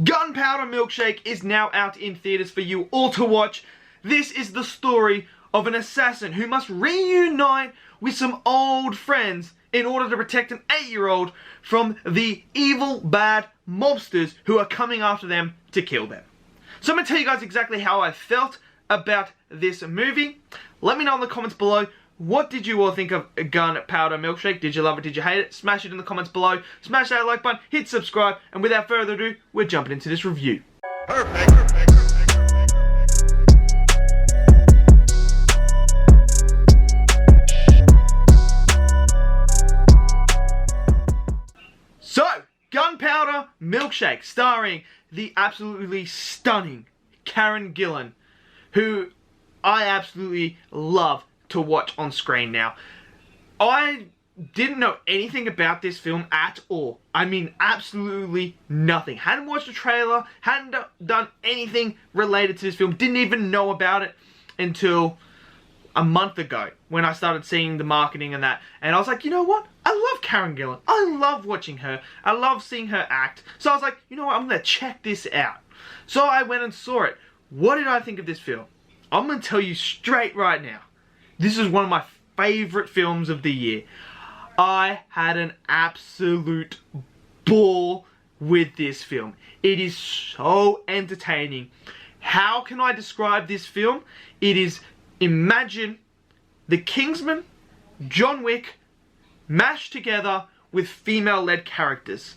Gunpowder Milkshake is now out in theaters for you all to watch. This is the story of an assassin who must reunite with some old friends in order to protect an 8-year-old from the evil, bad mobsters who are coming after them to kill them. So I'm going to tell you guys exactly how I felt about this movie. Let me know in the comments below, what did you all think of Gunpowder Milkshake? Did you love it? Did you hate it? Smash it in the comments below. Smash that like button, hit subscribe, and without further ado, we're jumping into this review. Perfect. So, Gunpowder Milkshake, starring the absolutely stunning Karen Gillan, who I absolutely love to watch on screen now. I didn't know anything about this film at all. I mean, absolutely nothing. Hadn't watched a trailer, hadn't done anything related to this film, didn't even know about it until a month ago when I started seeing the marketing and that. And I was like, you know what? I love Karen Gillan. I love watching her. I love seeing her act. So I was like, you know what? I'm going to check this out. So I went and saw it. What did I think of this film? I'm going to tell you straight right now. This is one of my favorite films of the year. I had an absolute ball with this film. It is so entertaining. How can I describe this film? It is, imagine the Kingsman, John Wick, mashed together with female-led characters.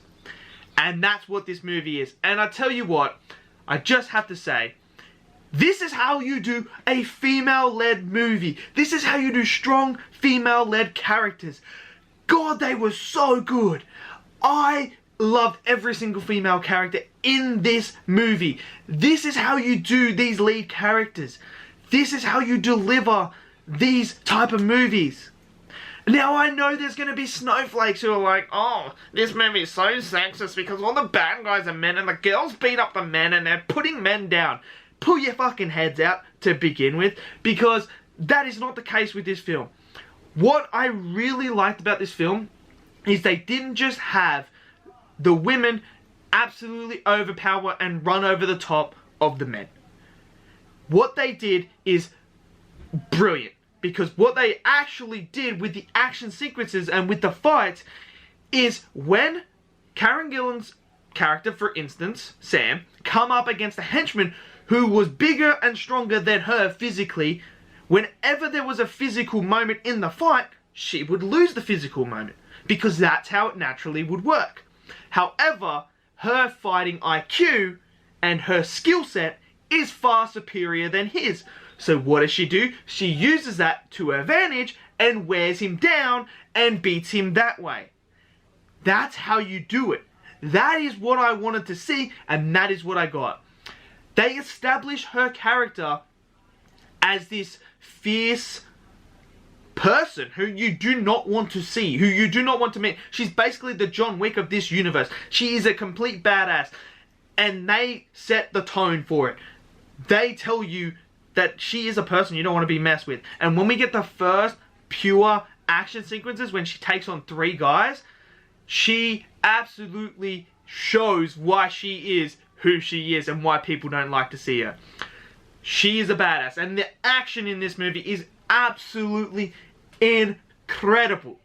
And that's what this movie is. And I tell you what, I just have to say, this is how you do a female-led movie. This is how you do strong female-led characters. God, they were so good. I loved every single female character in this movie. This is how you do these lead characters. This is how you deliver these type of movies. Now, I know there's going to be snowflakes who are like, oh, this movie is so sexist because all the bad guys are men and the girls beat up the men and they're putting men down. Pull your fucking heads out to begin with, because that is not the case with this film. What I really liked about this film is they didn't just have the women absolutely overpower and run over the top of the men. What they did is brilliant, because what they actually did with the action sequences and with the fights is when Karen Gillan's character, for instance, Sam, come up against a henchman who was bigger and stronger than her physically, whenever there was a physical moment in the fight, she would lose the physical moment, because that's how it naturally would work. However, her fighting IQ and her skill set is far superior than his. So what does she do? She uses that to her advantage and wears him down and beats him that way. That's how you do it. That is what I wanted to see, and that is what I got. They establish her character as this fierce person who you do not want to see, who you do not want to meet. She's basically the John Wick of this universe. She is a complete badass. And they set the tone for it. They tell you that she is a person you don't want to be messed with. And when we get the first pure action sequences, when she takes on 3 guys, she absolutely shows why she is who she is and why people don't like to see her. She is a badass, and the action in this movie is absolutely incredible.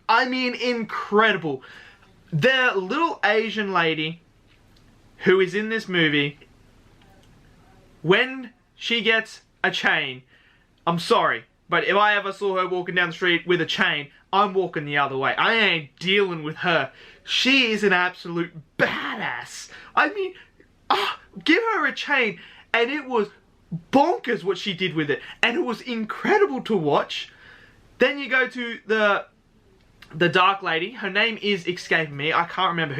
I mean, incredible. The little Asian lady who is in this movie, when she gets a chain, I'm sorry, but if I ever saw her walking down the street with a chain, I'm walking the other way. I ain't dealing with her. She is an absolute badass. I mean, give her a chain, and it was bonkers what she did with it, and it was incredible to watch. Then you go to the dark lady. Her name is escaping me. I can't remember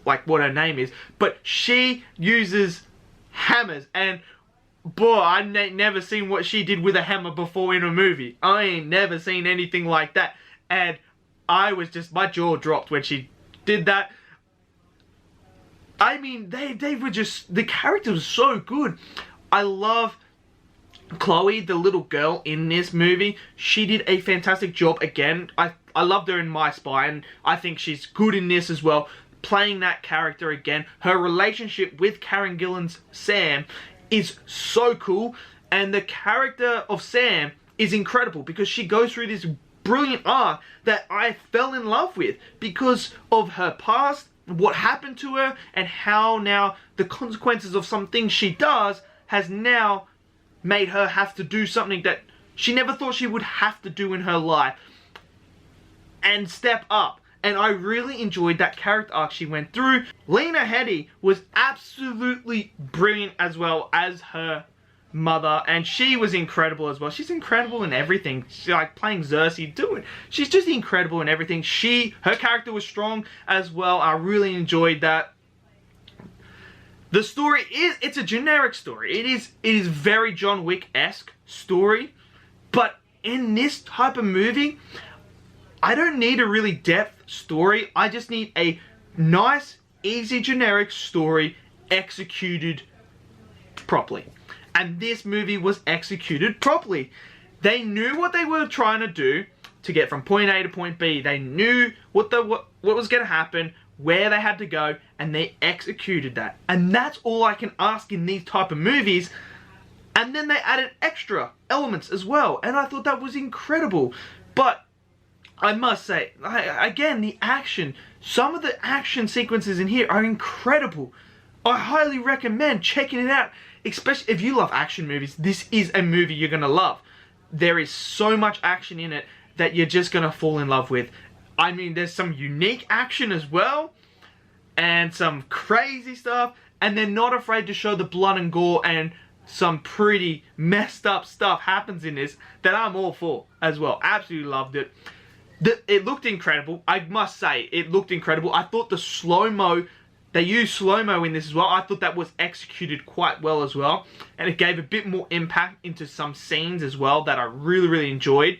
what her name is, but she uses hammers, and boy, I ain't never seen what she did with a hammer before in a movie. I ain't never seen anything like that, and I was just, my jaw dropped when she did that. I mean, they were just, the character was so good. I love Chloe, the little girl in this movie. She did a fantastic job again. I loved her in My Spy, and I think she's good in this as well. playing that character again. Her relationship with Karen Gillan's Sam is so cool, and the character of Sam is incredible because she goes through this brilliant arc that I fell in love with because of her past, what happened to her, and how now the consequences of some things she does has now made her have to do something that she never thought she would have to do in her life and step up. And I really enjoyed that character arc she went through. Lena Headey was absolutely brilliant as well as her mother, and she was incredible as well. She's incredible in everything. She's like playing Cersei, she's just incredible in everything. Her character was strong as well. I really enjoyed that. The story it's a generic story. It is very John Wick-esque story, but in this type of movie, I don't need a really depth story. I just need a nice, easy, generic story executed properly. And this movie was executed properly. They knew what they were trying to do to get from point A to point B. They knew what was going to happen, where they had to go, and they executed that. And that's all I can ask in these type of movies. And then they added extra elements as well, and I thought that was incredible. But I must say, again, the action, some of the action sequences in here are incredible. I highly recommend checking it out, especially if you love action movies. This is a movie you're going to love. There is so much action in it that you're just going to fall in love with. I mean, there's some unique action as well, and some crazy stuff, and they're not afraid to show the blood and gore, and some pretty messed up stuff happens in this that I'm all for as well. Absolutely loved it. It looked incredible. I must say, it looked incredible. I thought the slow-mo, they used slow-mo in this as well. I thought that was executed quite well as well. And it gave a bit more impact into some scenes as well that I really, really enjoyed.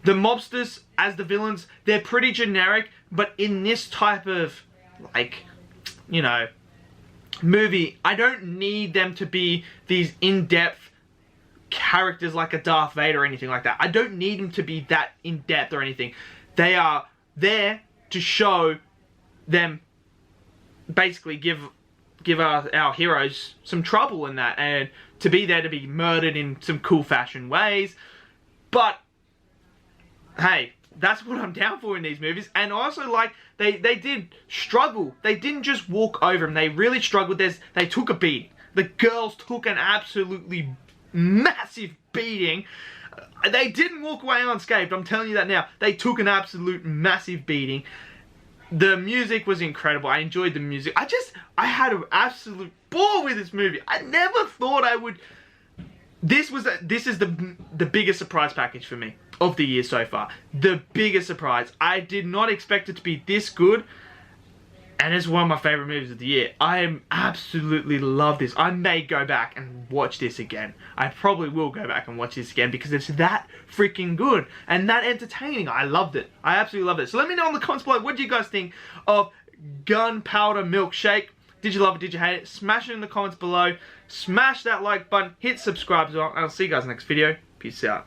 The mobsters as the villains, they're pretty generic. But in this type of, like, you know, movie, I don't need them to be these in-depth characters like a Darth Vader or anything like that. I don't need them to be that in-depth or anything. They are there to show them, basically give our heroes some trouble in that, and to be there to be murdered in some cool fashion ways. But hey, that's what I'm down for in these movies. And also, like, they did struggle. They didn't just walk over them. They really struggled. They took a beating. The girls took an absolutely massive beating. They didn't walk away unscathed, I'm telling you that now. They took an absolute massive beating. The music was incredible. I enjoyed the music. I had an absolute ball with this movie. I never thought I would. This is the biggest surprise package for me of the year so far. The biggest surprise. I did not expect it to be this good. And it's one of my favourite movies of the year. I absolutely love this. I may go back and watch this again. I probably will go back and watch this again because it's that freaking good and that entertaining. I loved it. I absolutely loved it. So let me know in the comments below, what do you guys think of Gunpowder Milkshake? Did you love it? Did you hate it? Smash it in the comments below. Smash that like button. Hit subscribe as well. I'll see you guys next video. Peace out.